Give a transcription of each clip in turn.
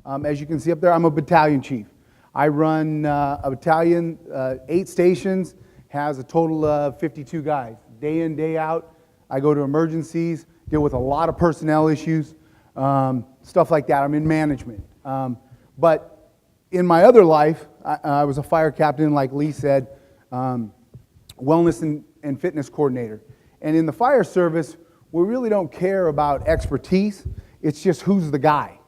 As you can see up there, I'm a battalion chief. I run a battalion, 8 stations, has a total of 52 guys. Day in, day out, I go to emergencies, deal with a lot of personnel issues, stuff like that. I'm in management. But in my other life, I was a fire captain, like Lee said, wellness and fitness coordinator. And in the fire service, we really don't care about expertise. It's just who's the guy.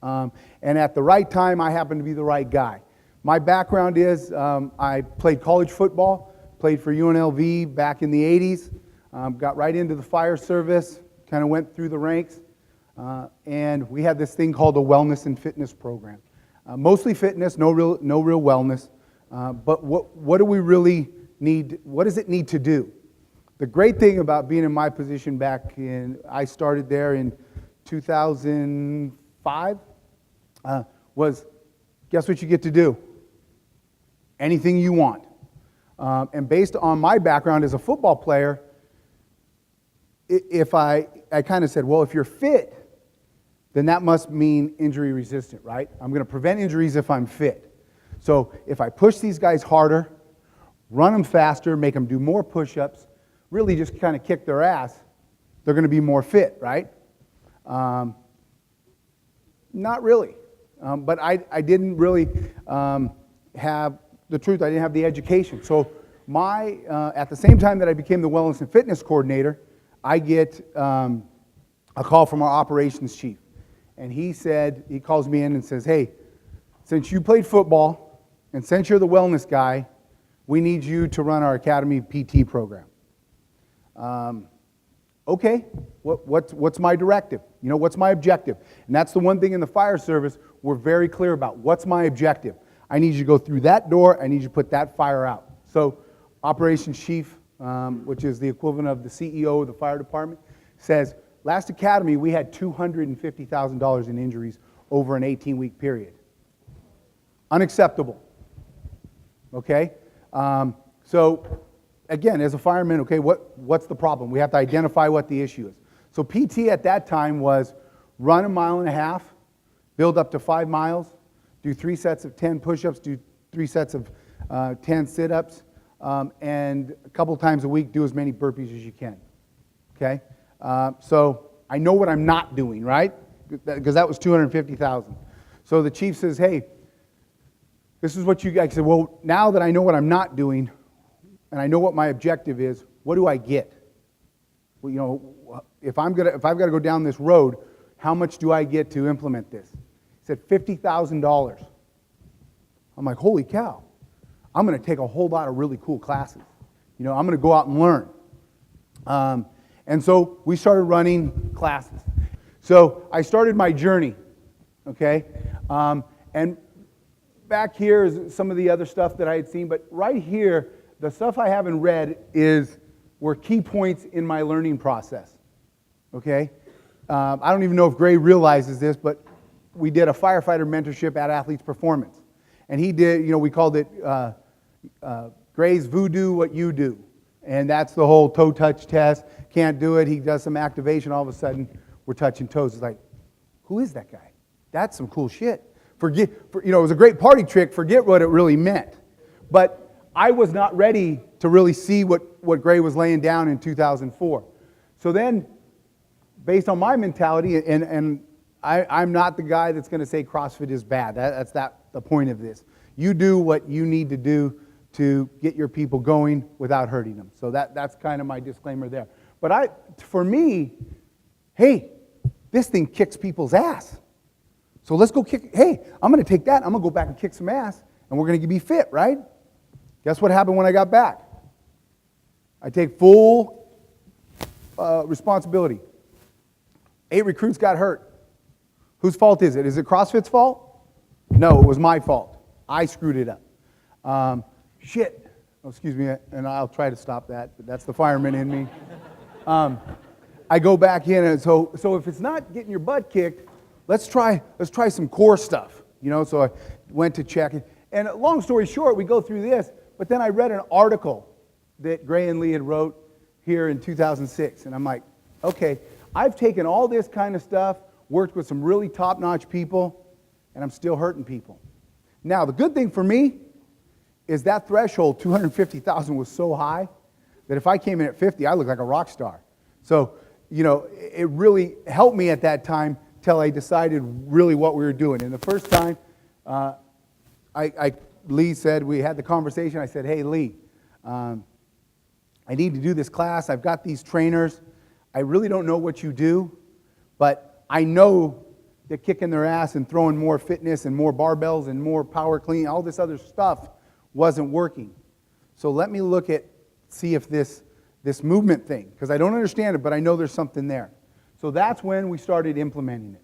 And at the right time, I happen to be the right guy. My background is I played college football, played for UNLV back in the 80s, got right into the fire service, kind of went through the ranks, and we had this thing called a wellness and fitness program. Mostly fitness, no real wellness, but what do we really need, what does it need to do? The great thing about being in my position back in, I started there in 2005, was guess what you get to do? Anything you want. And based on my background as a football player, if I kind of said, well, if you're fit, then that must mean injury resistant, right? I'm going to prevent injuries if I'm fit. So if I push these guys harder, run them faster, make them do more push-ups, really just kind of kick their ass, they're going to be more fit, right? Not really. But I didn't really have the truth. I didn't have the education. So at the same time that I became the wellness and fitness coordinator, I get a call from our operations chief. And he calls me in and says, hey, since you played football and since you're the wellness guy, we need you to run our academy PT program. Okay, what's my directive? You know, what's my objective? And that's the one thing in the fire service we're very clear about. What's my objective? I need you to go through that door. I need you to put that fire out. So operations chief, which is the equivalent of the CEO of the fire department, says, last academy we had $250,000 in injuries over an 18-week period. Unacceptable. Okay? So again, as a fireman, okay, what's the problem? We have to identify what the issue is. So PT at that time was run 1.5 miles, build up to 5 miles, do 3 sets of 10 push-ups, do 3 sets of 10 sit-ups, and a couple times a week do as many burpees as you can. Okay? So I know what I'm not doing, right? Because that was $250,000. So the chief says, hey, this is what you guys said. Well, now that I know what I'm not doing, and I know what my objective is, what do I get? Well, you know, if I've got to go down this road, how much do I get to implement this? He said $50,000. I'm like, holy cow! I'm going to take a whole lot of really cool classes. You know, I'm going to go out and learn. And so we started running classes. So I started my journey. Okay, and back here is some of the other stuff that I had seen, but right here, the stuff I haven't read were key points in my learning process, okay? I don't even know if Gray realizes this, but we did a firefighter mentorship at Athletes Performance. And he did, you know, we called it Gray's Voodoo What You Do. And that's the whole toe touch test. Can't do it. He does some activation. All of a sudden, we're touching toes. It's like, who is that guy? That's some cool shit. You know, it was a great party trick. Forget what it really meant. But I was not ready to really see what Gray was laying down in 2004. So then, based on my mentality, and I'm not the guy that's going to say CrossFit is bad. That's the point of this. You do what you need to do to get your people going without hurting them. So that's kind of my disclaimer there. But for me, hey, this thing kicks people's ass. So let's go kick. Hey, I'm going to take that. I'm going to go back and kick some ass, and we're going to be fit, right? Guess what happened when I got back? I take full responsibility. 8 recruits got hurt. Whose fault is it? Is it CrossFit's fault? No, it was my fault. I screwed it up. Shit. Oh, excuse me, and I'll try to stop that, but that's the fireman in me. I go back in, and so if it's not getting your butt kicked, let's try some core stuff. You know, so I went to check it. And long story short, we go through this, but then I read an article that Gray and Lee had wrote here in 2006, and I'm like, okay, I've taken all this kind of stuff, worked with some really top-notch people, and I'm still hurting people. Now, the good thing for me is that threshold, 250,000, was so high that if I came in at 50, I looked like a rock star. So, it really helped me at that time till I decided really what we were doing. And the first time, Lee said, we had the conversation, I said, hey, Lee, I need to do this class. I've got these trainers. I really don't know what you do, but I know that kicking their ass and throwing more fitness and more barbells and more power clean, all this other stuff wasn't working. So let me see if this movement thing, because I don't understand it, but I know there's something there. So that's when we started implementing it.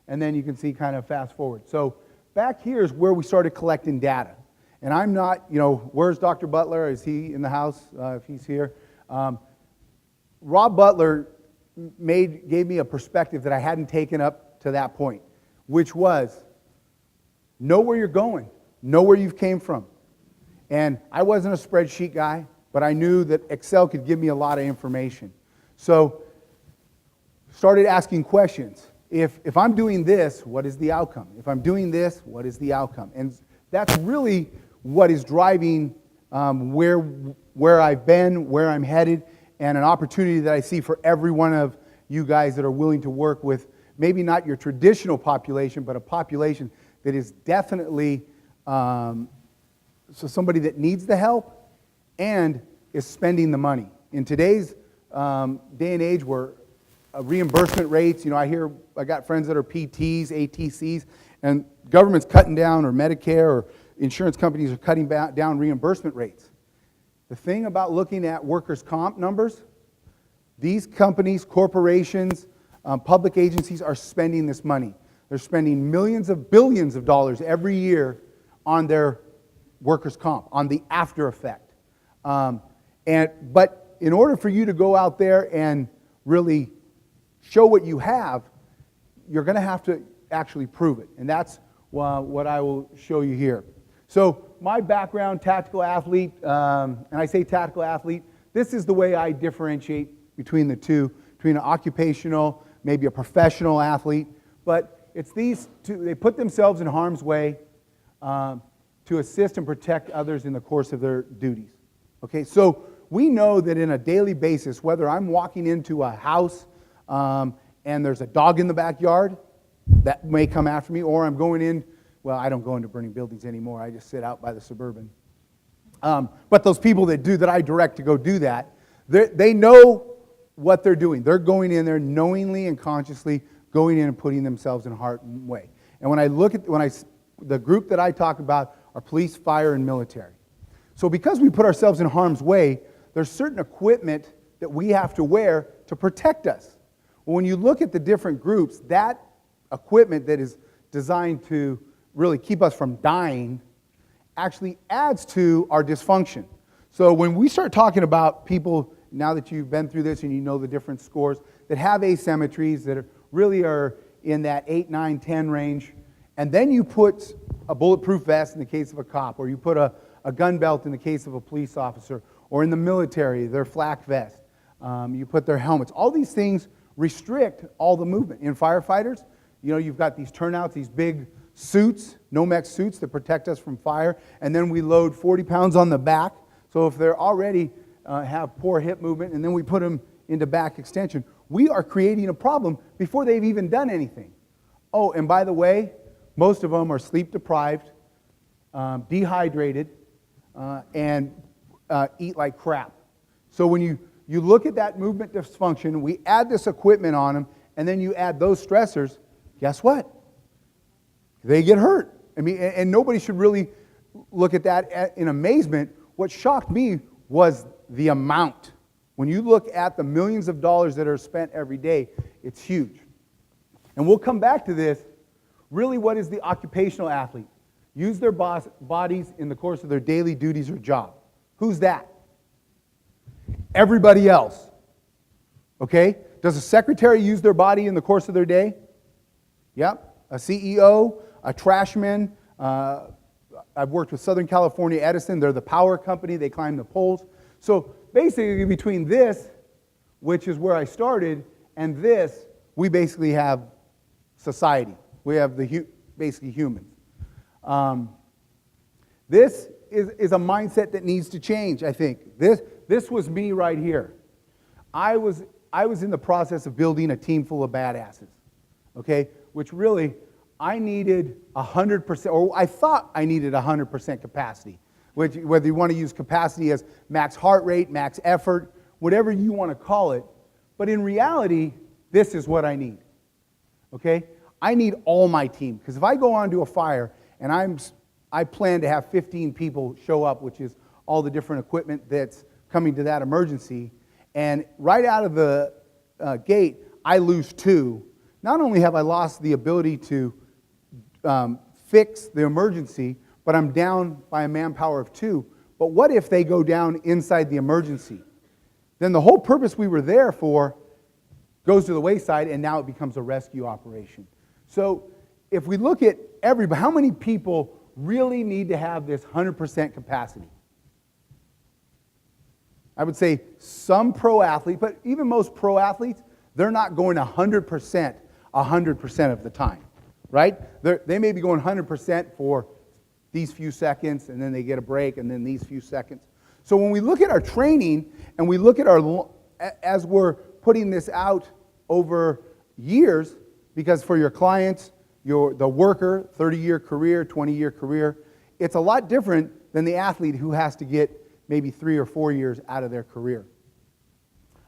And then you can see kind of fast forward. So back here is where we started collecting data. And I'm not, where's Dr. Butler? Is he in the house, if he's here? Rob Butler gave me a perspective that I hadn't taken up to that point, which was, know where you're going, know where you've came from. And I wasn't a spreadsheet guy, but I knew that Excel could give me a lot of information. So started asking questions. If I'm doing this, what is the outcome? If I'm doing this, what is the outcome? And that's really what is driving where I've been, where I'm headed, and an opportunity that I see for every one of you guys that are willing to work with maybe not your traditional population, but a population that is definitely so somebody that needs the help and is spending the money. In today's day and age where reimbursement rates, I got friends that are PTs, ATCs, and government's cutting down, or Medicare or insurance companies are cutting down reimbursement rates. The thing about looking at workers' comp numbers, these companies, corporations, public agencies are spending this money. They're spending billions of dollars every year on their workers' comp, on the after effect. But in order for you to go out there and really show what you have, you're going to have to actually prove it. And that's what I will show you here. So my background, tactical athlete, and I say tactical athlete, this is the way I differentiate between the two, between an occupational, maybe a professional athlete. But it's these two, they put themselves in harm's way to assist and protect others in the course of their duties. Okay, so we know that in a daily basis, whether I'm walking into a house and there's a dog in the backyard that may come after me, or I'm going in, well, I don't go into burning buildings anymore. I just sit out by the Suburban. But those people that I direct to go do that, they know what they're doing. They're going in there knowingly and consciously going in and putting themselves in harm's way. And when I look at, the group that I talk about are police, fire, and military. So because we put ourselves in harm's way, there's certain equipment that we have to wear to protect us. Well, when you look at the different groups, that equipment that is designed to really keep us from dying actually adds to our dysfunction. So when we start talking about people, now that you've been through this and you know the different scores, that have asymmetries, that really are in that 8, 9, 10 range, and then you put a bulletproof vest in the case of a cop, or you put a gun belt in the case of a police officer, or in the military, their flak vest, you put their helmets. All these things restrict all the movement. In firefighters, you've got these turnouts, these big suits, Nomex suits that protect us from fire, and then we load 40 pounds on the back. So if they're already have poor hip movement, and then we put them into back extension, we are creating a problem before they've even done anything. Oh, and by the way, most of them are sleep deprived, dehydrated, and eat like crap. So when you look at that movement dysfunction, we add this equipment on them, and then you add those stressors, guess what? They get hurt. I mean, and nobody should really look at that in amazement. What shocked me was the amount. When you look at the millions of dollars that are spent every day, it's huge. And we'll come back to this. Really, what is the occupational athlete? Use their bodies in the course of their daily duties or job. Who's that? Everybody else. Okay? Does a secretary use their body in the course of their day? Yep. A CEO, a trashman. I've worked with Southern California Edison. They're the power company. They climb the poles. So basically between this, which is where I started, and this, we basically have society. We have basically humans. This is a mindset that needs to change, I think. This was me right here. I was in the process of building a team full of badasses, okay? Which really, I needed 100%, or I thought I needed 100% capacity. Which, whether you want to use capacity as max heart rate, max effort, whatever you want to call it. But in reality, this is what I need, okay? I need all my team, because if I go onto a fire and I plan to have 15 people show up, which is all the different equipment that's coming to that emergency, and right out of the gate, I lose 2. Not only have I lost the ability to fix the emergency, but I'm down by a manpower of 2. But what if they go down inside the emergency? Then the whole purpose we were there for goes to the wayside, and now it becomes a rescue operation. So if we look at everybody, how many people really need to have this 100% capacity? I would say some pro athletes, but even most pro athletes, they're not going 100% of the time, right? They may be going 100% for these few seconds, and then they get a break, and then these few seconds. So when we look at our training, and we look at as we're putting this out over years, because for your clients, the worker, 30-year career, 20-year career, it's a lot different than the athlete who has to get maybe 3 or 4 years out of their career.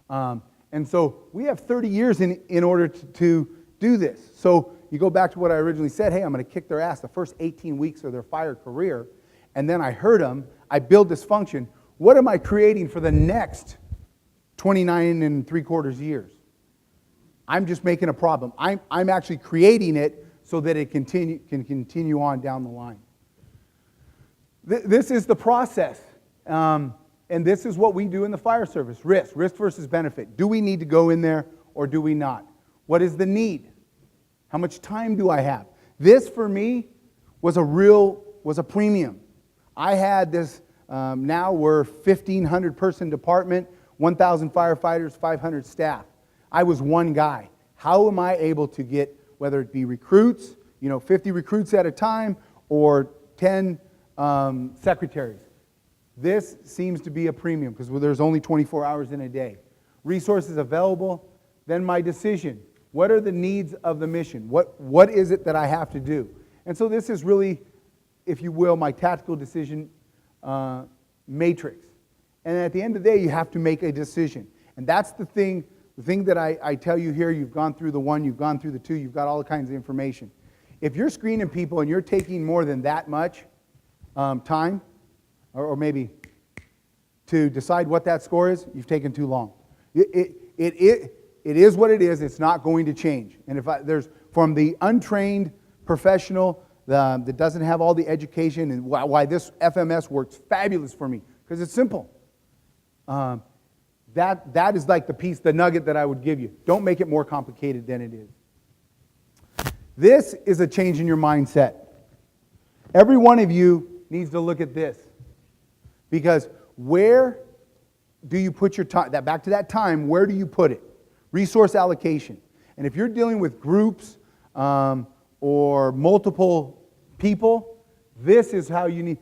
And so we have 30 years in order to do this. So you go back to what I originally said, hey, I'm going to kick their ass the first 18 weeks of their fire career, and then I hurt them, I build this function. What am I creating for the next 29 3/4 years? I'm just making a problem. I'm actually creating it so that it can continue on down the line. This is the process. And this is what we do in the fire service. Risk versus benefit. Do we need to go in there or do we not? What is the need? How much time do I have? This, for me, was a premium. I had this, now we're 1,500 person department, 1,000 firefighters, 500 staff. I was one guy. How am I able to get, whether it be recruits, 50 recruits at a time, or 10 secretaries? This seems to be a premium because there's only 24 hours in a day. Resources available, then my decision. What are the needs of the mission? What is it that I have to do? And so this is really, if you will, my tactical decision matrix. And at the end of the day, you have to make a decision. And that's the thing that I tell you here. You've gone through the 1, you've gone through the 2, you've got all kinds of information. If you're screening people and you're taking more than that much time, or maybe to decide what that score is, you've taken too long. It is what it is. It's not going to change. And if there's, from the untrained professional that doesn't have all the education, and why this FMS works fabulous for me, because it's simple. That is like the nugget that I would give you. Don't make it more complicated than it is. This is a change in your mindset. Every one of you needs to look at this. Because where do you put your time? Back to that time, where do you put it? Resource allocation. And if you're dealing with groups or multiple people, this is how you need,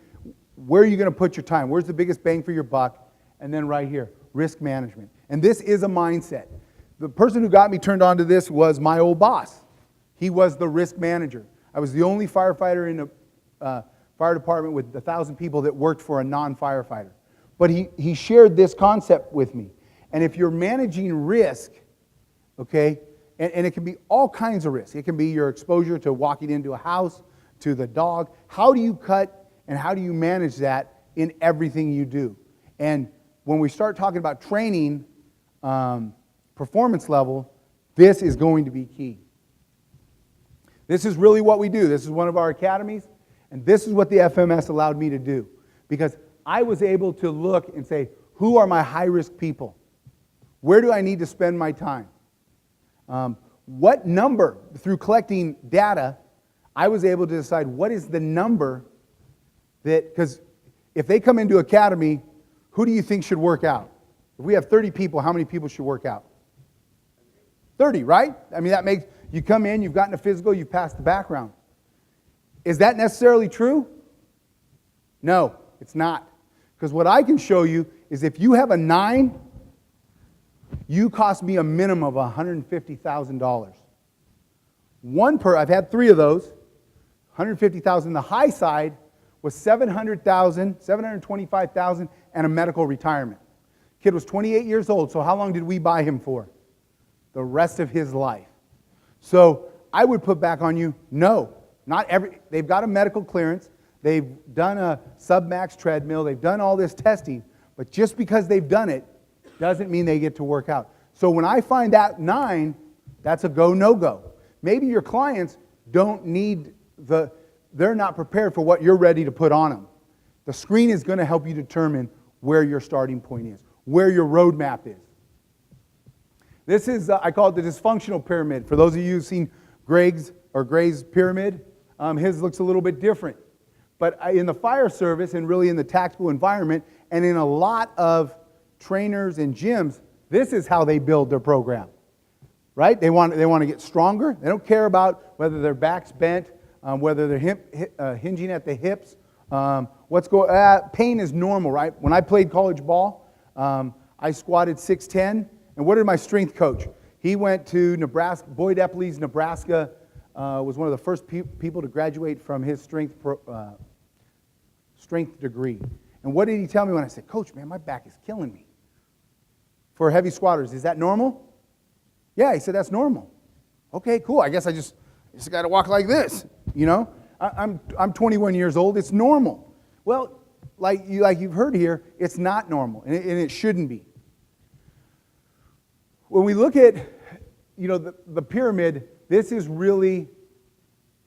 where are you going to put your time? Where's the biggest bang for your buck? And then right here, risk management. And this is a mindset. The person who got me turned on to this was my old boss. He was the risk manager. I was the only firefighter in a fire department with 1,000 people that worked for a non-firefighter. But he shared this concept with me. And if you're managing risk, okay, and it can be all kinds of risk. It can be your exposure to walking into a house, to the dog. How do you cut and how do you manage that in everything you do? And when we start talking about training, performance level, this is going to be key. This is really what we do. This is one of our academies. And this is what the FMS allowed me to do. Because I was able to look and say, who are my high-risk people? Where do I need to spend my time? What number, through collecting data, I was able to decide what is the number that, because if they come into academy, who do you think should work out? If we have 30 people, how many people should work out? 30, right? I mean, that makes, you come in, you've gotten a physical, you've passed the background. Is that necessarily true? No, it's not. Because what I can show you is if you have a 9, you cost me a minimum of $150,000. I've had 3 of those, $150,000. The high side was $700,000, $725,000, and a medical retirement. Kid was 28 years old, so how long did we buy him for? The rest of his life. So I would put back on you, no, they've got a medical clearance, they've done a submax treadmill, they've done all this testing, but just because they've done it doesn't mean they get to work out. So when I find that 9, that's a go, no-go. Maybe your clients don't need they're not prepared for what you're ready to put on them. The screen is going to help you determine where your starting point is, where your roadmap is. This is, I call it the dysfunctional pyramid. For those of you who've seen Gray's pyramid, his looks a little bit different. But in the fire service and really in the tactical environment and in a lot of trainers and gyms, this is how they build their program. Right? They want to get stronger. They don't care about whether their back's bent, whether they're hinging at the hips. Pain is normal, right? When I played college ball, I squatted 6'10", and what did my strength coach? He went to Nebraska, Boyd Eppley's Nebraska, was one of the first people to graduate from his strength degree. And what did he tell me when I said, Coach, man, my back is killing me? For heavy squatters, is that normal? Yeah, he said, that's normal. Okay, cool. I guess I just got to walk like this, you know? I'm 21 years old. It's normal. Well, like you've heard here, it's not normal, and it shouldn't be. When we look at, the pyramid, this is really,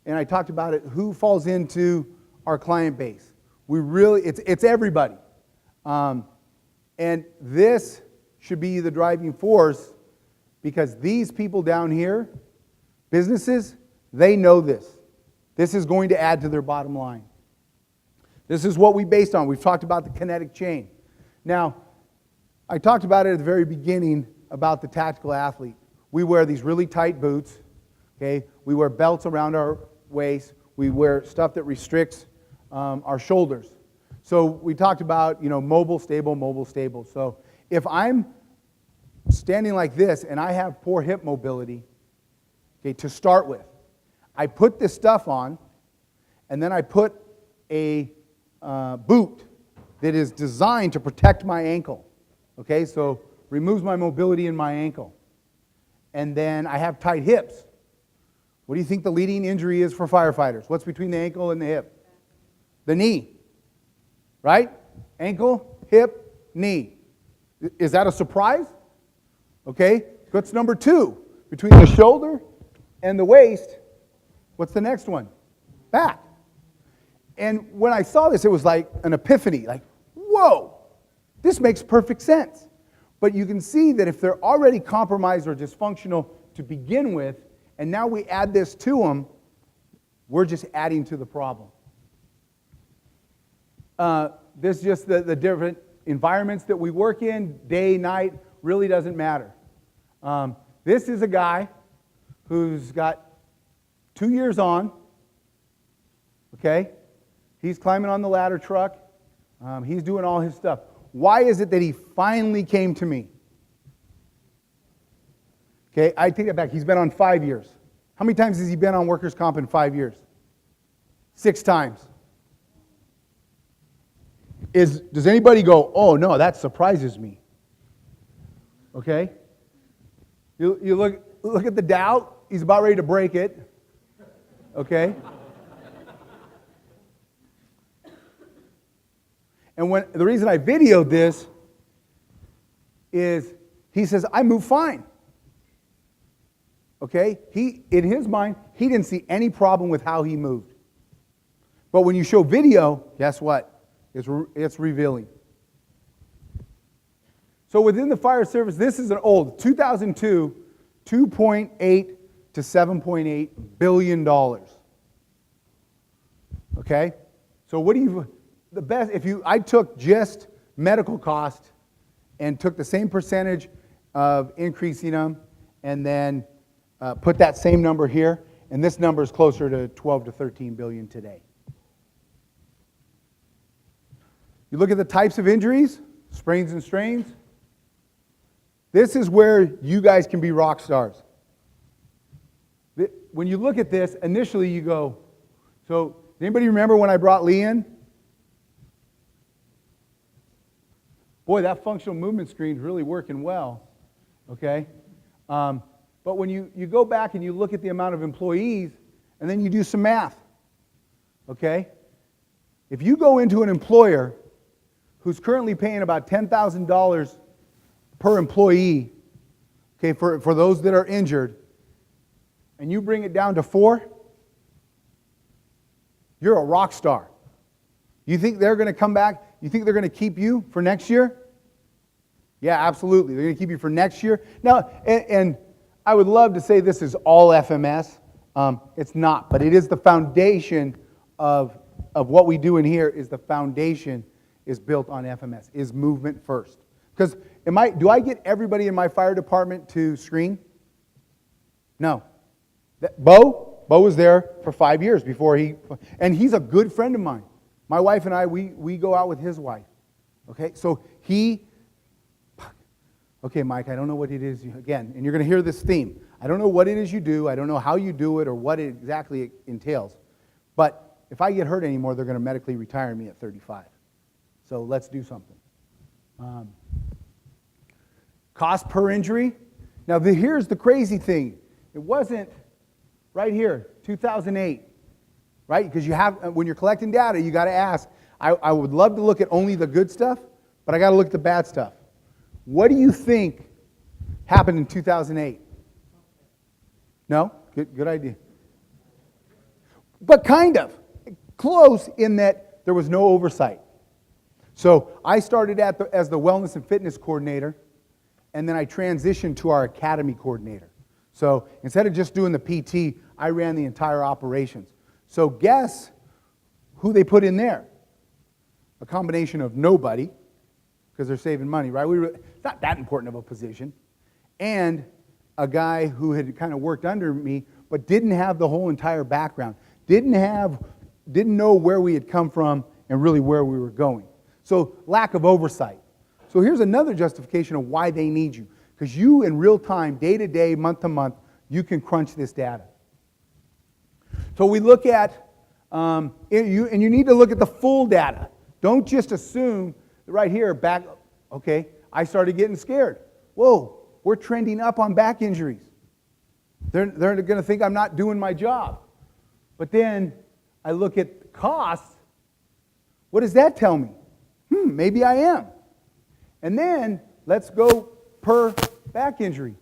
and I talked about it, who falls into our client base. It's everybody. And this should be the driving force because these people down here, businesses, they know this. This is going to add to their bottom line. This is what we based on. We've talked about the kinetic chain. Now, I talked about it at the very beginning about the tactical athlete. We wear these really tight boots, okay? We wear belts around our waist. We wear stuff that restricts our shoulders. So we talked about, mobile, stable. So if I'm standing like this and I have poor hip mobility, okay, to start with, I put this stuff on, and then I put a boot that is designed to protect my ankle. Okay, so removes my mobility in my ankle. And then I have tight hips. What do you think the leading injury is for firefighters? What's between the ankle and the hip? The knee. Right? Ankle, hip, knee. Is that a surprise? Okay, what's number 2? Between the shoulder and the waist, what's the next one? Back. And when I saw this, it was like an epiphany, like, whoa, this makes perfect sense. But you can see that if they're already compromised or dysfunctional to begin with, and now we add this to them, we're just adding to the problem. This is just the different environments that we work in, day, night, really doesn't matter. This is a guy who's got 2 years on, okay? He's climbing on the ladder truck. He's doing all his stuff. Why is it that he finally came to me? Okay, I take that back. He's been on 5 years. How many times has he been on workers' comp in 5 years? 6 times. Does anybody go, oh no, that surprises me? Okay? You look at the doubt. He's about ready to break it. Okay? And the reason I videoed this is he says, I move fine. Okay? In his mind, he didn't see any problem with how he moved. But when you show video, guess what? It's revealing. So within the fire service, this is an old 2002, $2.8 to $7.8 billion. Okay? So what do you... The best, I took just medical cost and took the same percentage of increasing them and then put that same number here, and this number is closer to 12 to 13 billion today. You look at the types of injuries, sprains and strains. This is where you guys can be rock stars. When you look at this, initially you go, so does anybody remember when I brought Lee in? Boy, that functional movement screen is really working well, okay? But when you go back and you look at the amount of employees, and then you do some math, okay? If you go into an employer who's currently paying about $10,000 per employee, okay, for those that are injured, and you bring it down to 4, you're a rock star. You think they're going to come back? You think they're going to keep you for next year? Yeah, absolutely. They're going to keep you for next year. Now, and I would love to say this is all FMS. It's not, but it is the foundation of what we do in here. Is the foundation is built on FMS, is movement first. Because do I get everybody in my fire department to screen? No. Bo was there for 5 years before and he's a good friend of mine. My wife and I, we go out with his wife. Okay, so okay, Mike, I don't know what it is, again, and you're going to hear this theme. I don't know what it is you do, I don't know how you do it or what it exactly entails. But if I get hurt anymore, they're going to medically retire me at 35. So let's do something. Cost per injury. Now here's the crazy thing. It wasn't right here, 2008, right? Because when you're collecting data, you got to ask. I would love to look at only the good stuff, but I got to look at the bad stuff. What do you think happened in 2008? No? Good idea. But kind of. Close in that there was no oversight. So I started as the wellness and fitness coordinator, and then I transitioned to our academy coordinator. So instead of just doing the PT, I ran the entire operations. So guess who they put in there? A combination of nobody, because they're saving money, right? It's not that important of a position. And a guy who had kind of worked under me, but didn't have the whole entire background. Didn't know where we had come from and really where we were going. So lack of oversight. So here's another justification of why they need you. Because you, in real time, day to day, month to month, you can crunch this data. So we look at, and you need to look at the full data. Don't just assume right here, okay, I started getting scared. Whoa, we're trending up on back injuries. They're going to think I'm not doing my job. But then I look at costs. What does that tell me? Maybe I am. And then let's go per back injury.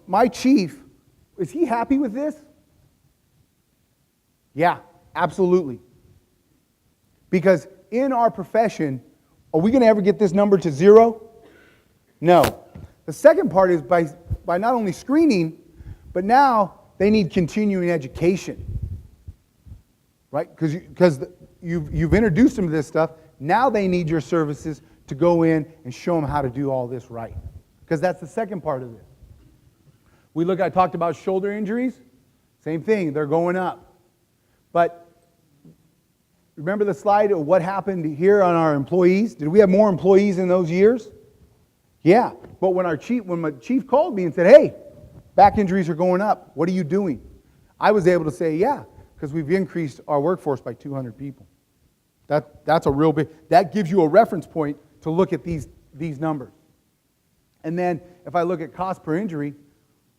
My chief, is he happy with this? Yeah, absolutely. Because in our profession, are we going to ever get this number to 0? No. The second part is by not only screening, but now they need continuing education. Right? Because you've introduced them to this stuff. Now they need your services to go in and show them how to do all this right. Because that's the second part of this. I talked about shoulder injuries. Same thing, they're going up. But remember the slide of what happened here on our employees? Did we have more employees in those years? Yeah. But when my chief called me and said, hey, back injuries are going up, what are you doing? I was able to say, yeah, because we've increased our workforce by 200 people. That's a real big, that gives you a reference point to look at these numbers. And then if I look at cost per injury,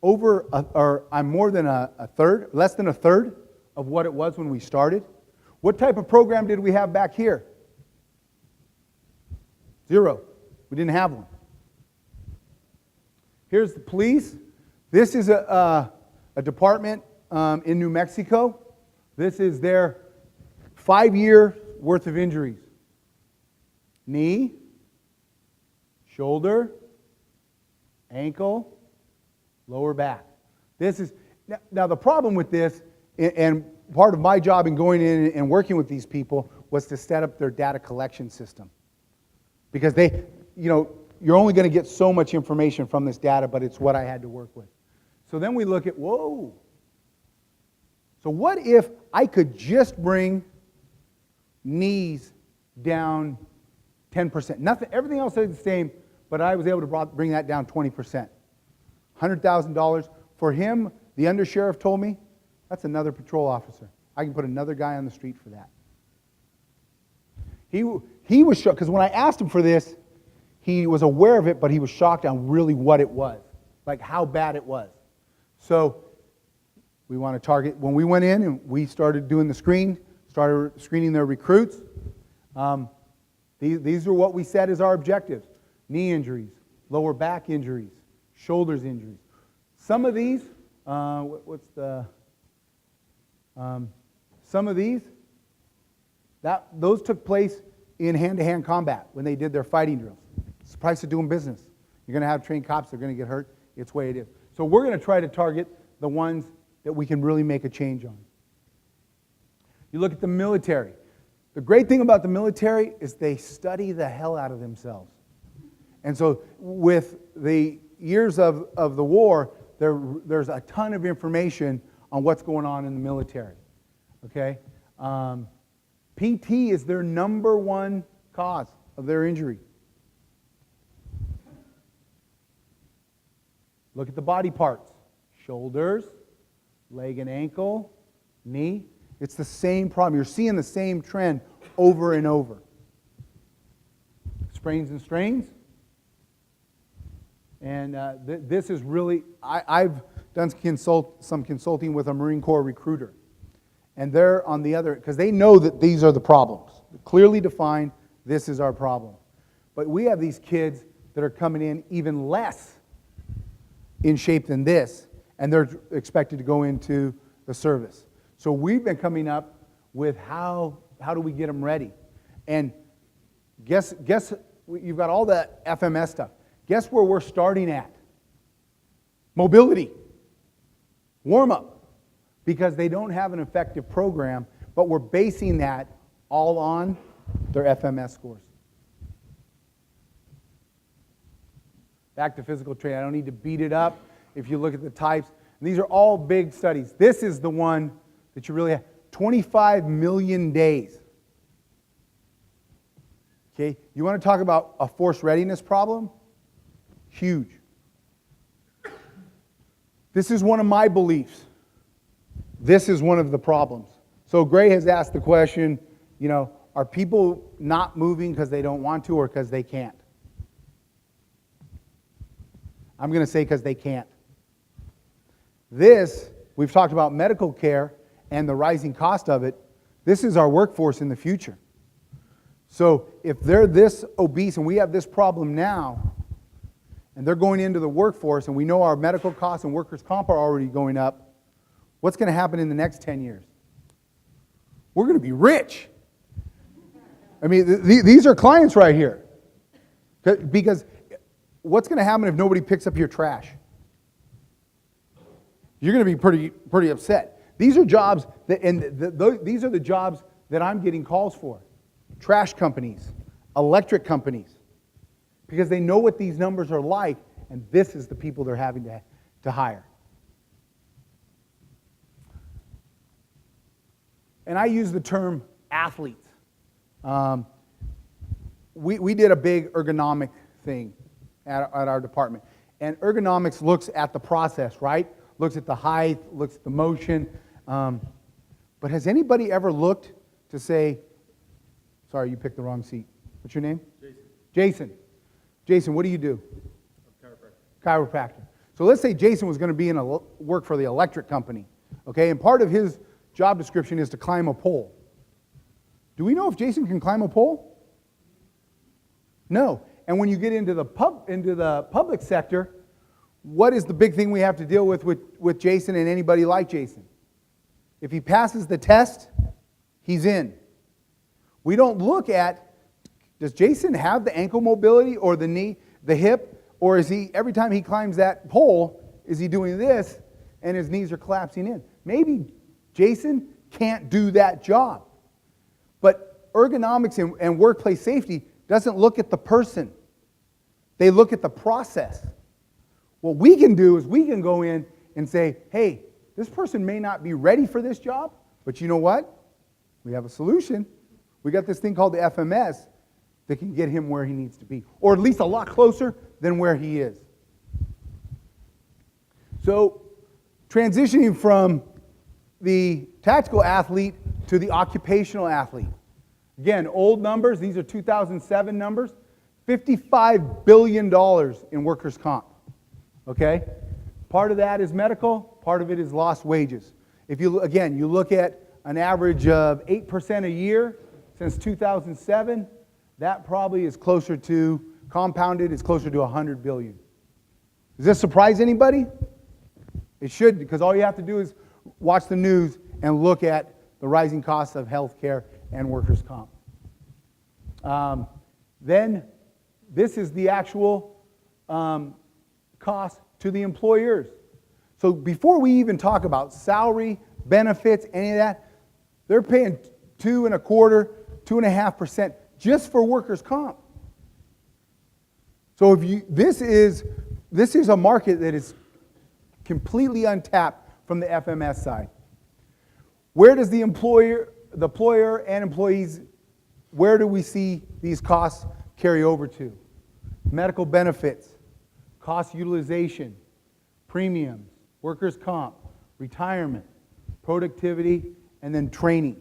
I'm more than a third, less than a third of what it was when we started. What type of program did we have back here? 0. We didn't have one. Here's the police. This is a department in New Mexico. This is their 5-year worth of injuries. Knee, shoulder, ankle, lower back. This is now the problem with this, and part of my job in going in and working with these people was to set up their data collection system. Because you're only going to get so much information from this data, but it's what I had to work with. So then we look at, whoa, So what if I could just bring knees down 10%? Nothing, everything else stayed the same, but I was able to bring that down 20%. $100,000. For him, the undersheriff told me, that's another patrol officer. I can put another guy on the street for that. He was shocked, because when I asked him for this, he was aware of it, but he was shocked on really what it was, like how bad it was. So we want to target, when we went in and we started doing the started screening their recruits, these are what we set as our objectives. Knee injuries, lower back injuries, shoulders injuries. Some of these, those took place in hand-to-hand combat when they did their fighting drills. It's the price of doing business. You're going to have trained cops, they're going to get hurt. It's the way it is. So we're going to try to target the ones that we can really make a change on. You look at the military. The great thing about the military is they study the hell out of themselves. And so with the years of the war, there's a ton of information on what's going on in the military. Okay? PT is their number one cause of their injury. Look at the body parts. Shoulders, leg and ankle, knee. It's the same problem. You're seeing the same trend over and over. Sprains and strains. And this is really, I've done some consulting with a Marine Corps recruiter. And they're on the other, because they know that these are the problems. Clearly defined, this is our problem. But we have these kids that are coming in even less in shape than this, and they're expected to go into the service. So we've been coming up with how do we get them ready? And guess you've got all the FMS stuff. Guess where we're starting at? Mobility. Warm up. Because they don't have an effective program, but we're basing that all on their FMS scores. Back to physical training. I don't need to beat it up. If you look at the types, and these are all big studies. This is the one that you really have. 25 million days. Okay, you want to talk about a force readiness problem? Huge. This is one of my beliefs. This is one of the problems. So Gray has asked the question, are people not moving because they don't want to or because they can't? I'm going to say because they can't. We've talked about medical care and the rising cost of it. This is our workforce in the future. So if they're this obese and we have this problem now, and they're going into the workforce and we know our medical costs and workers' comp are already going up, what's going to happen in the next 10 years? We're going to be rich. I mean, these are clients right here. Because what's going to happen if nobody picks up your trash? You're going to be pretty upset. These are jobs these are the jobs that I'm getting calls for. Trash companies, electric companies, because they know what these numbers are like, and this is the people they're having to hire. And I use the term athletes. We did a big ergonomic thing at our department. And ergonomics looks at the process, right? Looks at the height, looks at the motion. But has anybody ever looked to say, sorry, you picked the wrong seat. What's your name? Jason. Jason, what do you do? Chiropractor. So let's say Jason was going to be work for the electric company. Okay, and part of his job description is to climb a pole. Do we know if Jason can climb a pole? No. And when you get into the public sector, what is the big thing we have to deal with Jason and anybody like Jason? If he passes the test, he's in. We don't look at, does Jason have the ankle mobility or the knee, the hip, or is he, every time he climbs that pole, is he doing this and his knees are collapsing in? Maybe Jason can't do that job. But ergonomics and workplace safety doesn't look at the person. They look at the process. What we can do is we can go in and say, hey, this person may not be ready for this job, but you know what? We have a solution. We got this thing called the FMS that can get him where he needs to be, or at least a lot closer than where he is. So, transitioning from the tactical athlete to the occupational athlete. Again, old numbers, these are 2007 numbers, $55 billion in workers' comp. Okay? Part of that is medical, part of it is lost wages. If you, again, you look at an average of 8% a year since 2007, that probably is closer to, compounded, is closer to 100 billion. Does this surprise anybody? It should, because all you have to do is watch the news and look at the rising costs of health care and workers' comp. Then this is the actual cost to the employers. So before we even talk about salary, benefits, any of that, they're paying 2.25%, 2.5% just for workers' comp. So if you, this is a market that is completely untapped from the FMS side. Where does the employer and employees, where do we see these costs carry over to? Medical benefits, cost utilization, premiums, workers' comp, retirement, productivity, and then training.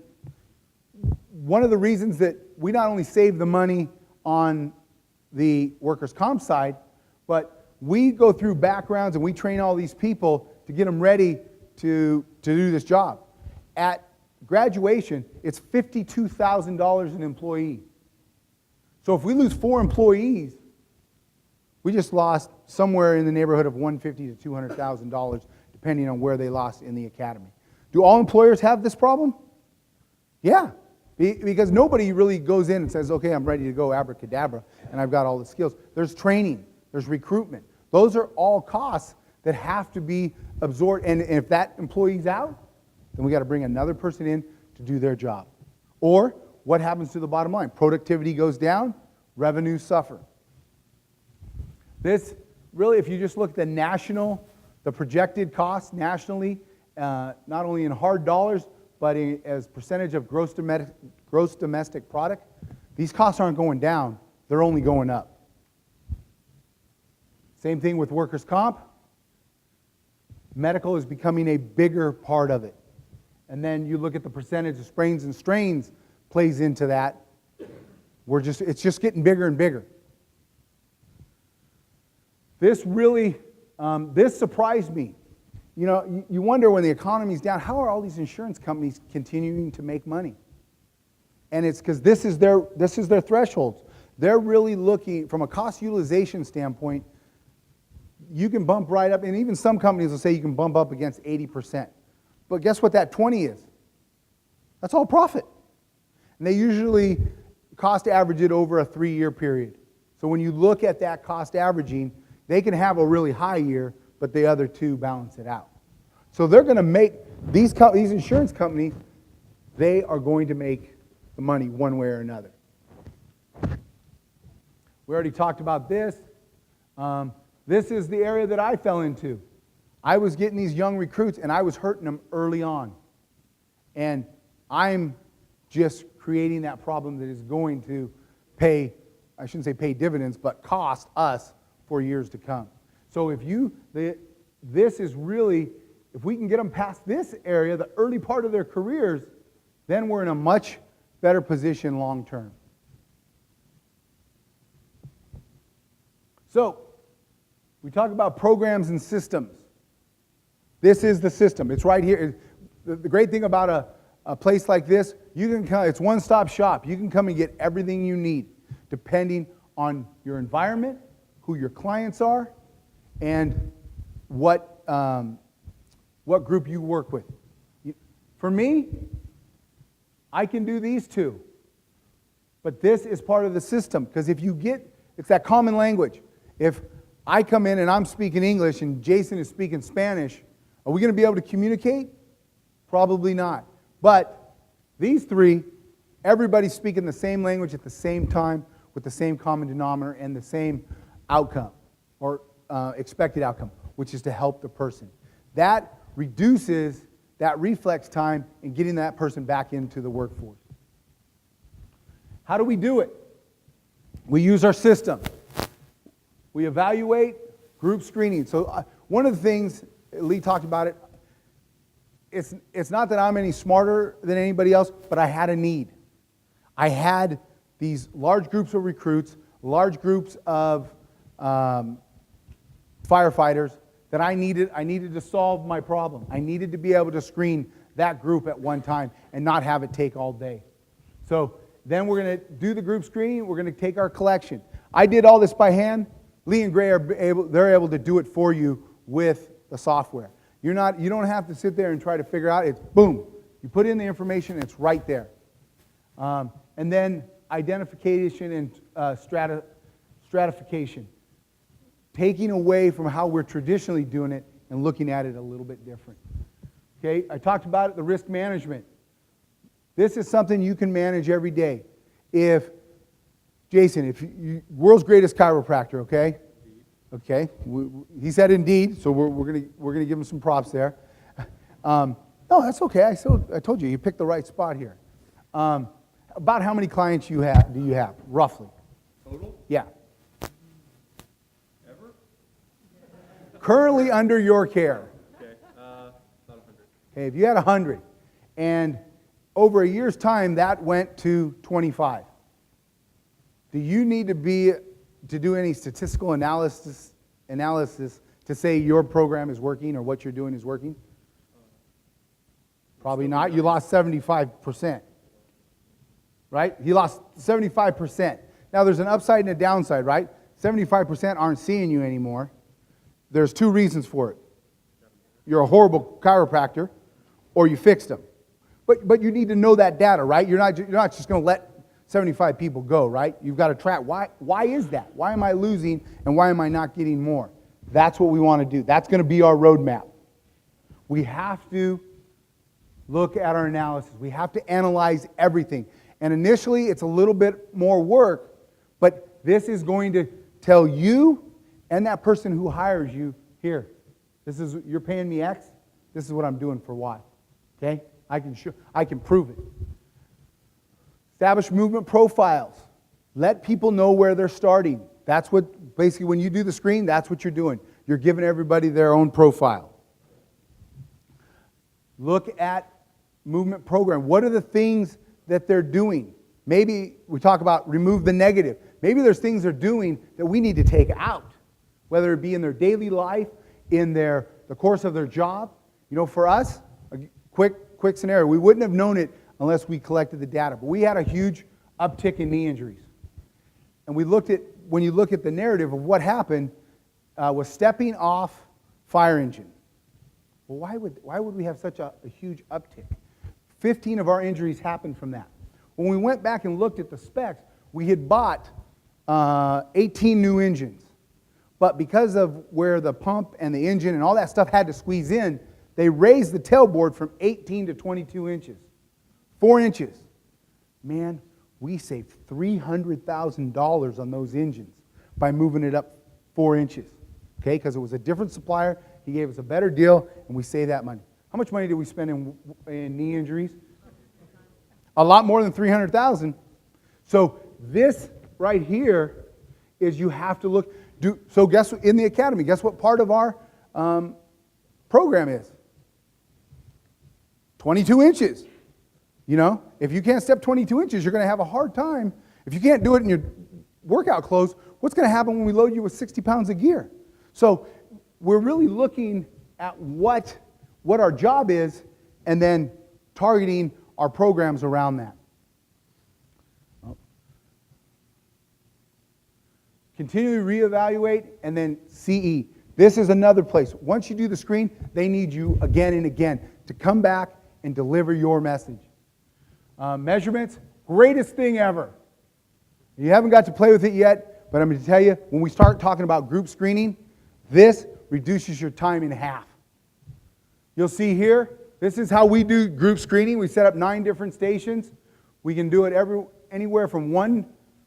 One of the reasons that we not only save the money on the workers' comp side, but we go through backgrounds and we train all these people to get them ready to do this job. At graduation, it's $52,000 an employee. So if we lose 4 employees, we just lost somewhere in the neighborhood of $150,000 to $200,000, depending on where they lost in the academy. Do all employers have this problem? Yeah, because nobody really goes in and says, okay, I'm ready to go abracadabra, and I've got all the skills. There's training, there's recruitment. Those are all costs that have to be absorbed, and if that employee's out, then we got to bring another person in to do their job. Or what happens to the bottom line? Productivity goes down, revenues suffer. This really, if you just look at the projected costs nationally, not only in hard dollars, but as percentage of gross domestic product, these costs aren't going down, they're only going up. Same thing with workers' comp. Medical is becoming a bigger part of it. And then you look at the percentage of sprains and strains plays into that. It's just getting bigger and bigger. This really, this surprised me. You know, you wonder when the economy's down, how are all these insurance companies continuing to make money? And it's because this is their thresholds. They're really looking, from a cost utilization standpoint, you can bump right up, and even some companies will say you can bump up against 80%. But guess what that 20 is? That's all profit. And they usually cost average it over a 3-year period. So when you look at that cost averaging, they can have a really high year, but the other two balance it out. So they're going to make, these insurance companies, they are going to make the money one way or another. We already talked about this. This is the area that I fell into. I was getting these young recruits and I was hurting them early on. And I'm just creating that problem that is going to pay, I shouldn't say pay dividends, but cost us for years to come. So this is really, if we can get them past this area, the early part of their careers, then we're in a much better position long term. So, we talk about programs and systems. This is the system. It's right here. The great thing about a place like this, you can come, it's one-stop shop. You can come and get everything you need, depending on your environment, who your clients are, and what group you work with. For me, I can do these two. But this is part of the system, because if you get, it's that common language. If I come in and I'm speaking English and Jason is speaking Spanish, are we going to be able to communicate? Probably not. But these three, everybody's speaking the same language at the same time with the same common denominator and the same outcome or expected outcome, which is to help the person. That reduces that reflex time in getting that person back into the workforce. How do we do it? We use our system. We evaluate group screening. So one of the things, Lee talked about it, it's not that I'm any smarter than anybody else, but I had a need. I had these large groups of recruits, large groups of firefighters that I needed to solve my problem. I needed to be able to screen that group at one time and not have it take all day. So then we're going to do the group screening. We're going to take our collection. I did all this by hand. Lee and Gray they're able to do it for you with the software. You don't have to sit there and try to figure out. It's boom. You put in the information, it's right there. And then identification and stratification. Taking away from how we're traditionally doing it and looking at it a little bit different. Okay, I talked about it, the risk management. This is something you can manage every day. Jason, world's greatest chiropractor, okay? Okay, he said indeed, so we're gonna give him some props there. No, that's okay. I told you picked the right spot here. About how many clients do you have, roughly? Total? Yeah. Ever? Currently under your care. Okay, about 100. Okay, if you had 100, and over a year's time that went to 25, do you need to do any statistical analysis to say your program is working or what you're doing is working? Probably not. You lost 75%. Right? You lost 75%. Now there's an upside and a downside, right? 75% aren't seeing you anymore. There's two reasons for it. You're a horrible chiropractor, or you fixed them. But you need to know that data, right? You're not just going to let 75 people go, right? You've got to track. Why is that? Why am I losing and why am I not getting more? That's what we want to do. That's going to be our roadmap. We have to look at our analysis. We have to analyze everything. And initially, it's a little bit more work, but this is going to tell you and that person who hires you, here, you're paying me X, this is what I'm doing for Y. Okay? I can prove it. Establish movement profiles. Let people know where they're starting. That's what, basically, when you do the screen, that's what you're doing. You're giving everybody their own profile. Look at movement program. What are the things that they're doing? Maybe we talk about remove the negative. Maybe there's things they're doing that we need to take out, whether it be in their daily life, in the course of their job. You know, for us, a quick scenario, we wouldn't have known it unless we collected the data. But we had a huge uptick in knee injuries. And when you look at the narrative of what happened, was stepping off fire engine. Well, why would we have such a huge uptick? 15 of our injuries happened from that. When we went back and looked at the specs, we had bought 18 new engines. But because of where the pump and the engine and all that stuff had to squeeze in, they raised the tailboard from 18 to 22 inches. 4 inches. Man, we saved $300,000 on those engines by moving it up 4 inches. Okay, because it was a different supplier. He gave us a better deal, and we saved that money. How much money did we spend in knee injuries? A lot more than $300,000. So this right here is you have to look. So guess what, in the academy, guess what part of our program is? 22 inches. You know, if you can't step 22 inches, you're going to have a hard time. If you can't do it in your workout clothes, what's going to happen when we load you with 60 pounds of gear? So we're really looking at what our job is and then targeting our programs around that. Continually reevaluate, and then CE. This is another place. Once you do the screen, they need you again and again to come back and deliver your message. Measurements, greatest thing ever. You haven't got to play with it yet, but I'm going to tell you, when we start talking about group screening, this reduces your time in half. You'll see here, this is how we do group screening. We set up 9 different stations. We can do it anywhere from one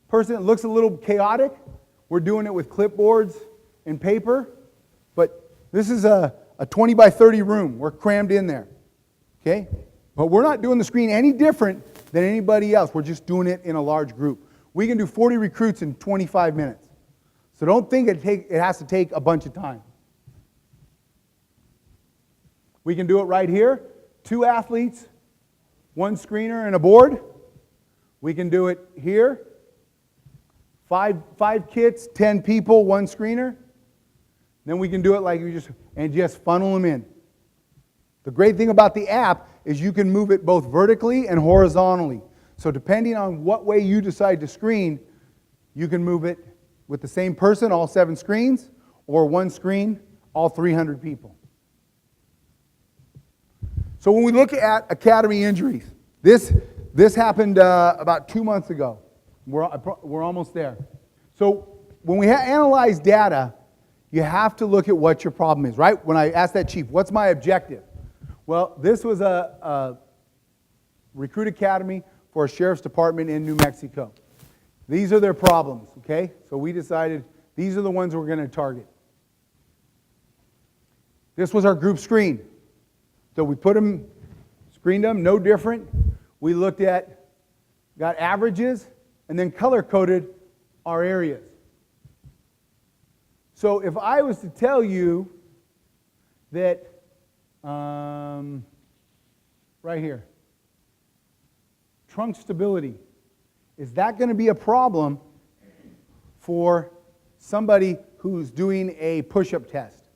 person. It looks a little chaotic. We're doing it with clipboards and paper, but this is a a 20 by 30 room. We're crammed in there. Okay? But we're not doing the screen any different than anybody else. We're just doing it in a large group. We can do 40 recruits in 25 minutes. So don't think it has to take a bunch of time. We can do it right here. 2 athletes, 1 screener and a board. We can do it here. 5 kits, 10 people, 1 screener. Then we can do it like you just funnel them in. The great thing about the app is you can move it both vertically and horizontally. So depending on what way you decide to screen, you can move it with the same person, all 7 screens, or 1 screen, all 300 people. So when we look at academy injuries, this happened about 2 months ago. We're almost there. So when we analyze data, you have to look at what your problem is, right? When I asked that chief, what's my objective? Well, this was a recruit academy for a sheriff's department in New Mexico. These are their problems, okay? So we decided these are the ones we're going to target. This was our group screen. So we screened them, no different. We looked at, got averages, and then color-coded our areas. So if I was to tell you that, right here, trunk stability, is that going to be a problem for somebody who's doing a push-up test?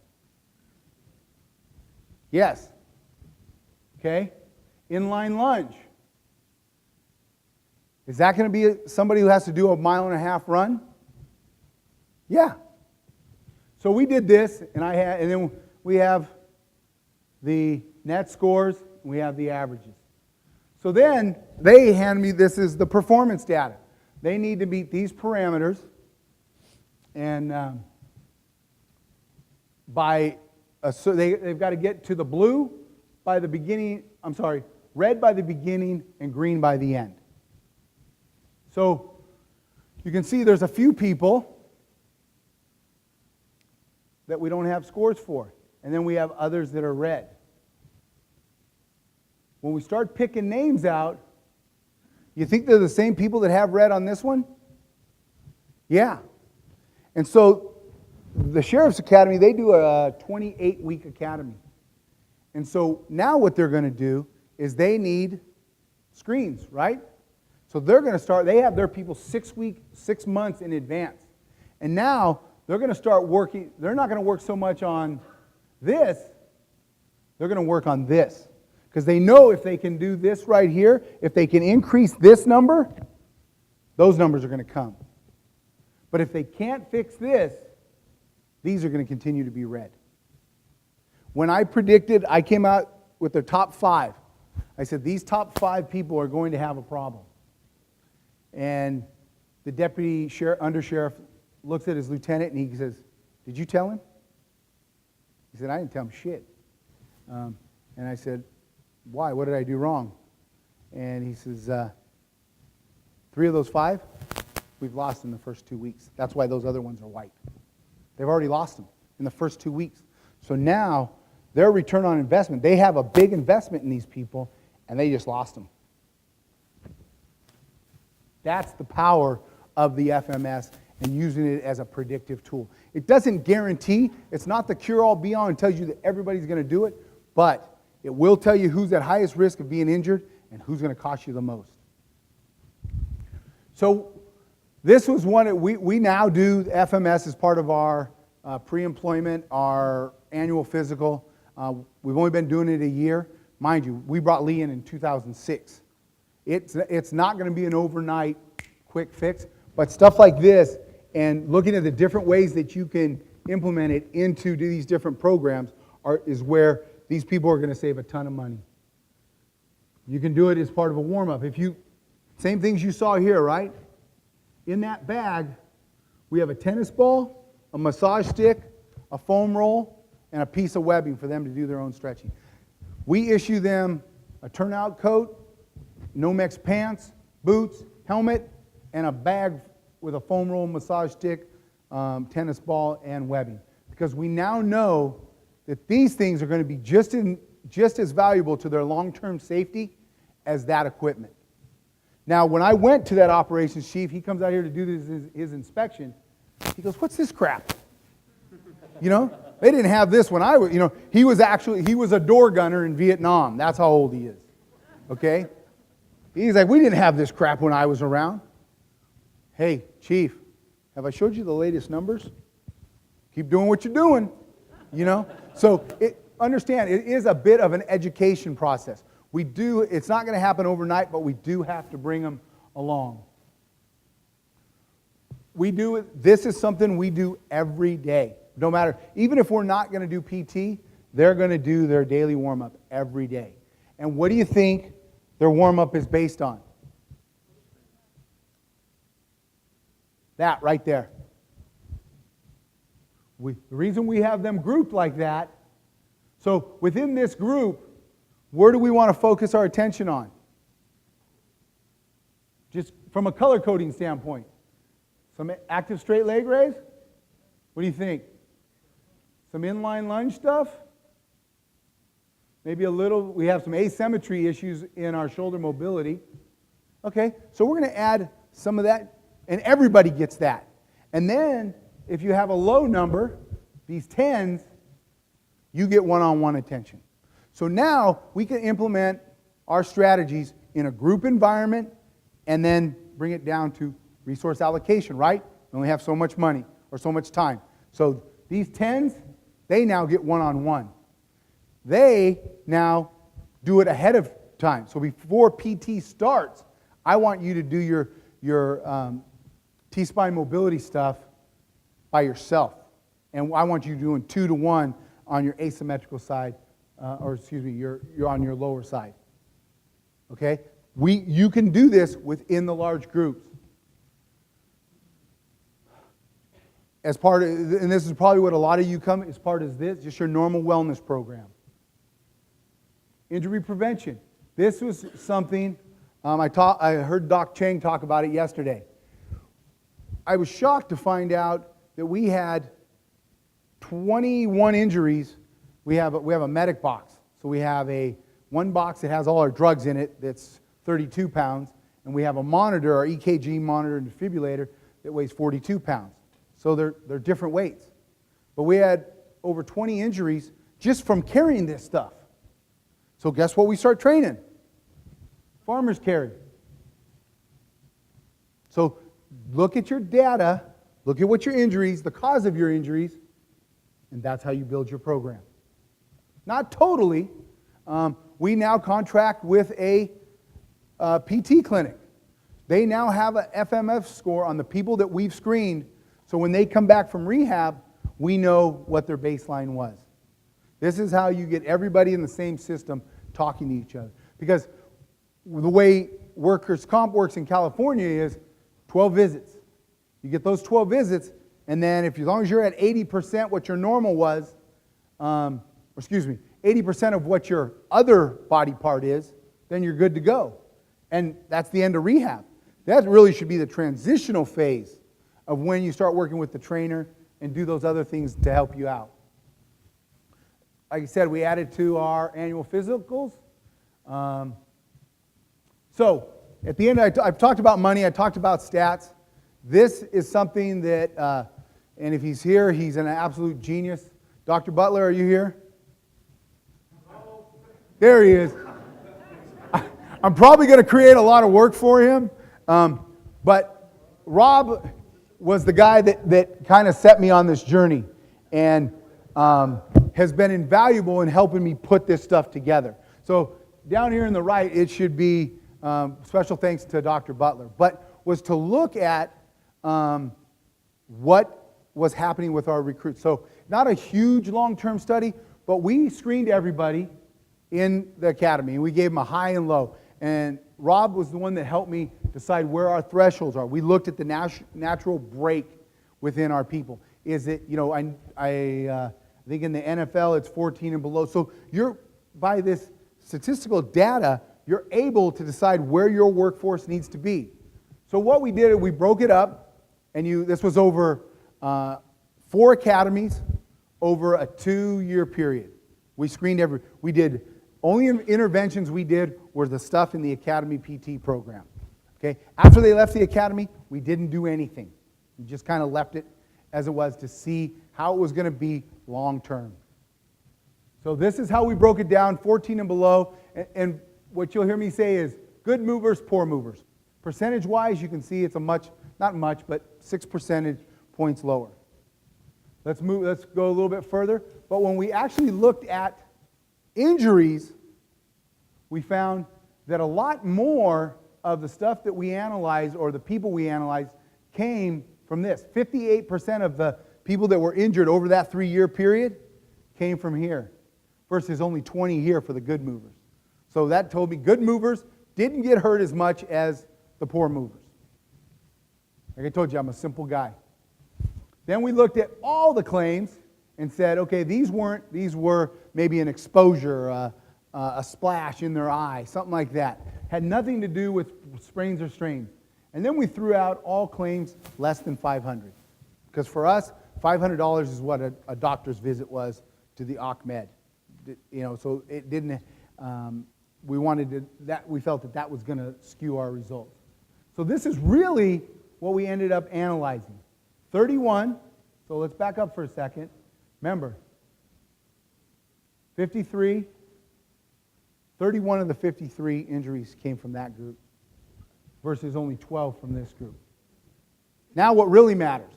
Yes. Okay? Inline lunge. Is that going to be somebody who has to do a 1.5-mile run? Yeah. So we did this, and then we have the net scores, and we have the averages. So then they hand me, this is the performance data. They need to meet these parameters, and so they've got to get to the blue by the beginning, red by the beginning and green by the end. So you can see there's a few people that we don't have scores for. And then we have others that are red. When we start picking names out, you think they're the same people that have red on this one? Yeah. And so the Sheriff's Academy, they do a 28-week academy. And so now what they're going to do is they need screens, right? So they're going to start, they have their people 6 months in advance. And now they're going to start working, they're not going to work so much on this, they're going to work on this. Because they know if they can do this right here, if they can increase this number, those numbers are going to come. But if they can't fix this, these are going to continue to be red. When I predicted, I came out with their top 5. I said, these top 5 people are going to have a problem. And the deputy undersheriff looks at his lieutenant and he says, did you tell him? He said, I didn't tell him shit. And I said, why? What did I do wrong? And he says, 3 of those 5, we've lost in the first 2 weeks. That's why those other ones are white. They've already lost them in the first 2 weeks. So now, their return on investment, they have a big investment in these people, and they just lost them. That's the power of the FMS and using it as a predictive tool. It doesn't guarantee, it's not the cure-all, be-all, and tells you that everybody's going to do it, but it will tell you who's at highest risk of being injured and who's going to cost you the most. So this was one, we now do FMS as part of our pre-employment, our annual physical. We've only been doing it a year. Mind you, we brought Lee in 2006. It's not going to be an overnight quick fix, but stuff like this and looking at the different ways that you can implement it into these different programs is where these people are going to save a ton of money. You can do it as part of a warm-up. Same things you saw here, right? In that bag, we have a tennis ball, a massage stick, a foam roll, and a piece of webbing for them to do their own stretching. We issue them a turnout coat, Nomex pants, boots, helmet, and a bag with a foam roll, massage stick, tennis ball, and webbing. Because we now know that these things are going to be just as valuable to their long-term safety as that equipment. Now, when I went to that operations chief, he comes out here to do his inspection. He goes, "What's this crap?" You know, they didn't have this when I was, he was a door gunner in Vietnam. That's how old he is. Okay? He's like, "We didn't have this crap when I was around." Hey, chief, have I showed you the latest numbers? Keep doing what you're doing, So understand, it is a bit of an education process. It's not going to happen overnight, but we do have to bring them along. This is something we do every day. No matter, even if we're not going to do PT, they're going to do their daily warm-up every day. And what do you think their warm-up is based on? That right there. The reason we have them grouped like that, so within this group, where do we want to focus our attention on? Just from a color coding standpoint. Some active straight leg raise? What do you think? Some inline lunge stuff? Maybe we have some asymmetry issues in our shoulder mobility. Okay, so we're going to add some of that, and everybody gets that. And then, if you have a low number, these 10s, you get one-on-one attention. So now we can implement our strategies in a group environment and then bring it down to resource allocation, right? We only have so much money or so much time. So these 10s, they now get one-on-one. They now do it ahead of time. So before PT starts, I want you to do your T-spine mobility stuff by yourself. And I want you doing 2-to-1 on your asymmetrical side, you're on your lower side. Okay? You can do this within the large groups. And this is probably what a lot of you come as part of this, just your normal wellness program. Injury prevention. This was something I heard Doc Cheng talk about it yesterday. I was shocked to find out that we had 21 injuries. We have a medic box. So we have one box that has all our drugs in it that's 32 pounds, and we have a monitor, our EKG monitor and defibrillator, that weighs 42 pounds. So they're different weights. But we had over 20 injuries just from carrying this stuff. So guess what we start training? Farmer's carry. So look at your data, look at what your injuries, the cause of your injuries, and that's how you build your program. Not totally. We now contract with a PT clinic. They now have an FMF score on the people that we've screened, so when they come back from rehab, we know what their baseline was. This is how you get everybody in the same system talking to each other. Because the way workers' comp works in California is 12 visits. You get those 12 visits, and then as long as you're at 80% what your normal was, 80% of what your other body part is, then you're good to go. And that's the end of rehab. That really should be the transitional phase of when you start working with the trainer and do those other things to help you out. Like I said, we added to our annual physicals. So at the end, I've talked about money, I talked about stats. This is something that, and if he's here, he's an absolute genius. Dr. Butler, are you here? There he is. I'm probably going to create a lot of work for him, but Rob was the guy that kind of set me on this journey and has been invaluable in helping me put this stuff together. So down here in the right, it should be special thanks to Dr. Butler, but was to look at what was happening with our recruits. So not a huge long-term study, but we screened everybody in the academy, and we gave them a high and low. And Rob was the one that helped me decide where our thresholds are. We looked at the natural break within our people. Is it, I think in the NFL it's 14 and below. So by this statistical data, you're able to decide where your workforce needs to be. So what we did, we broke it up, and this was over 4 academies, over a 2-year period. We screened only interventions we did were the stuff in the Academy PT program. Okay? After they left the Academy, we didn't do anything. We just kind of left it as it was to see how it was going to be long term. So this is how we broke it down, 14 and below. And what you'll hear me say is good movers, poor movers. Percentage-wise, you can see it's not much, but 6 percentage points lower. Let's go a little bit further. But when we actually looked at injuries, we found that a lot more of the stuff that we analyzed, or the people we analyzed, came from this. 58% of the people that were injured over that 3-year period came from here, versus only 20 here for the good movers. So that told me good movers didn't get hurt as much as the poor movers. Like I told you, I'm a simple guy. Then we looked at all the claims and said, okay, these were maybe an exposure, a splash in their eye, something like that. Had nothing to do with sprains or strains. And then we threw out all claims less than $500. Because for us, $500 is what a doctor's visit was to the Ahmed. So it didn't, we felt that was going to skew our results. So this is really what we ended up analyzing. 31, so let's back up for a second. Remember, 31 of the 53 injuries came from that group versus only 12 from this group. Now what really matters.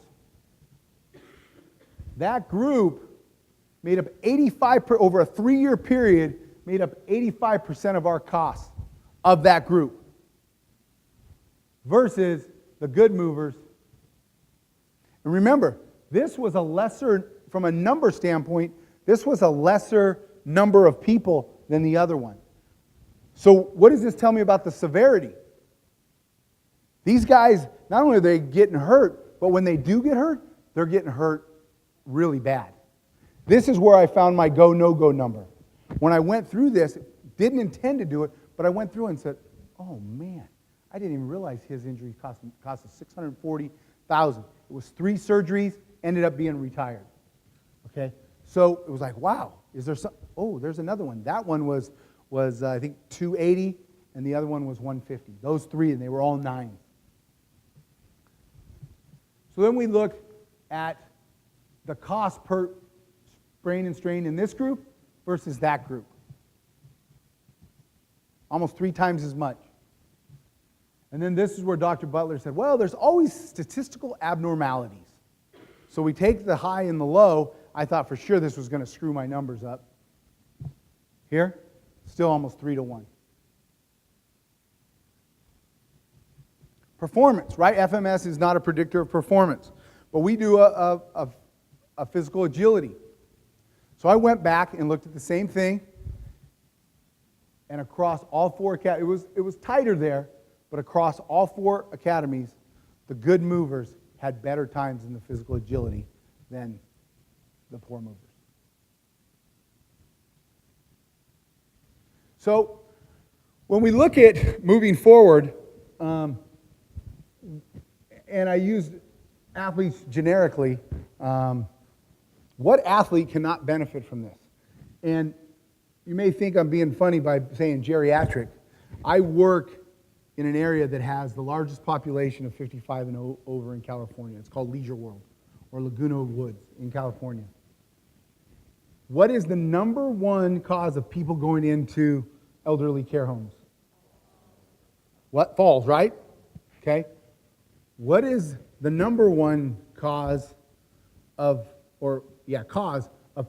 That group made up 85%, over a 3-year period, made up 85% of our costs of that group versus the good movers. And remember, this was a lesser, from a number standpoint, this was a lesser number of people than the other one. So what does this tell me about the severity? These guys, not only are they getting hurt, but when they do get hurt, they're getting hurt really bad. This is where I found my go, no-go number. When I went through this, didn't intend to do it, but I went through and said, oh man, I didn't even realize his injury cost us $640,000. It was 3 surgeries, ended up being retired. Okay? So it was like, wow, is there some? Oh, there's another one. That one was I think $280, and the other one was $150. Those 3, and they were all 9s. So then we looked at the cost per sprain and strain in this group versus that group. Almost 3 times as much. And then this is where Dr. Butler said, well, there's always statistical abnormalities. So we take the high and the low. I thought for sure this was going to screw my numbers up. Here, still almost 3 to 1. Performance, right? FMS is not a predictor of performance. But we do a physical agility. So I went back and looked at the same thing. And across all 4 academies, it was tighter there, but across all 4 academies, the good movers had better times in the physical agility than the poor movers. So when we look at moving forward, and I used athletes generically, what athlete cannot benefit from this? And you may think I'm being funny by saying geriatric. I work in an area that has the largest population of 55 and over in California. It's called Leisure World, or Laguna Woods in California. What is the number 1 cause of people going into elderly care homes? What? Falls, right? Okay. What is the number 1 cause of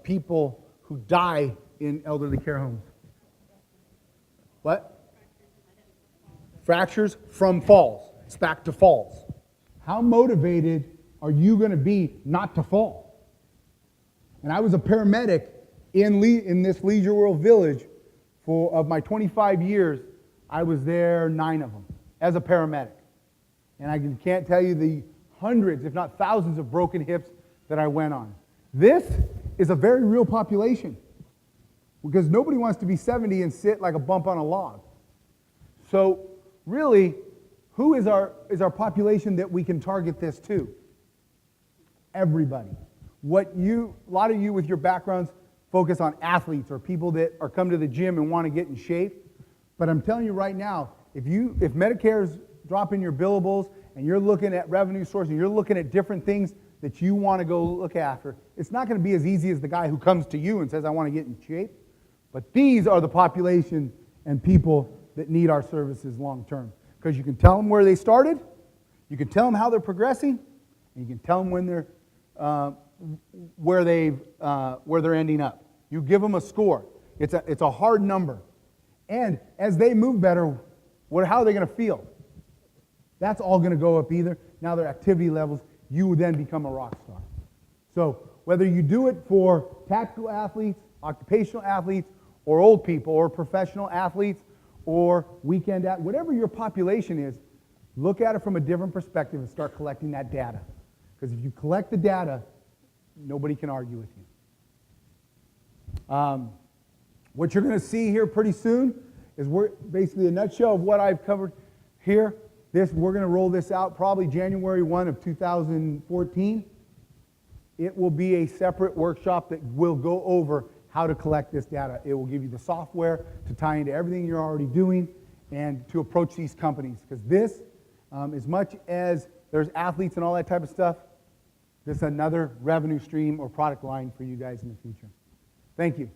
people who die in elderly care homes? What? Fractures from falls. It's back to falls. How motivated are you going to be not to fall? And I was a paramedic in this Leisure World Village of my 25 years. I was there 9 of them as a paramedic. And I can't tell you the hundreds, if not thousands, of broken hips that I went on. This is a very real population because nobody wants to be 70 and sit like a bump on a log. So really, who is our population that we can target this to? Everybody. a lot of you with your backgrounds focus on athletes or people that are come to the gym and want to get in shape. But I'm telling you right now, if Medicare's dropping your billables and you're looking at revenue sources, and you're looking at different things that you want to go look after, it's not going to be as easy as the guy who comes to you and says, I want to get in shape. But these are the population and people that need our services long term. Because you can tell them where they started, you can tell them how they're progressing, and you can tell them when they're where they're ending up. You give them a score. It's a hard number. And as they move better, how are they going to feel? That's all going to go up either. Now their activity levels, you then become a rock star. So whether you do it for tactical athletes, occupational athletes, or old people, or professional athletes, or weekend athletes, whatever your population is, look at it from a different perspective and start collecting that data. Because if you collect the data, nobody can argue with you. What you're going to see here pretty soon is basically a nutshell of what I've covered here. We're going to roll this out probably January 1 of 2014. It will be a separate workshop that will go over how to collect this data. It will give you the software to tie into everything you're already doing and to approach these companies. Because this, as much as there's athletes and all that type of stuff, this is another revenue stream or product line for you guys in the future. Thank you.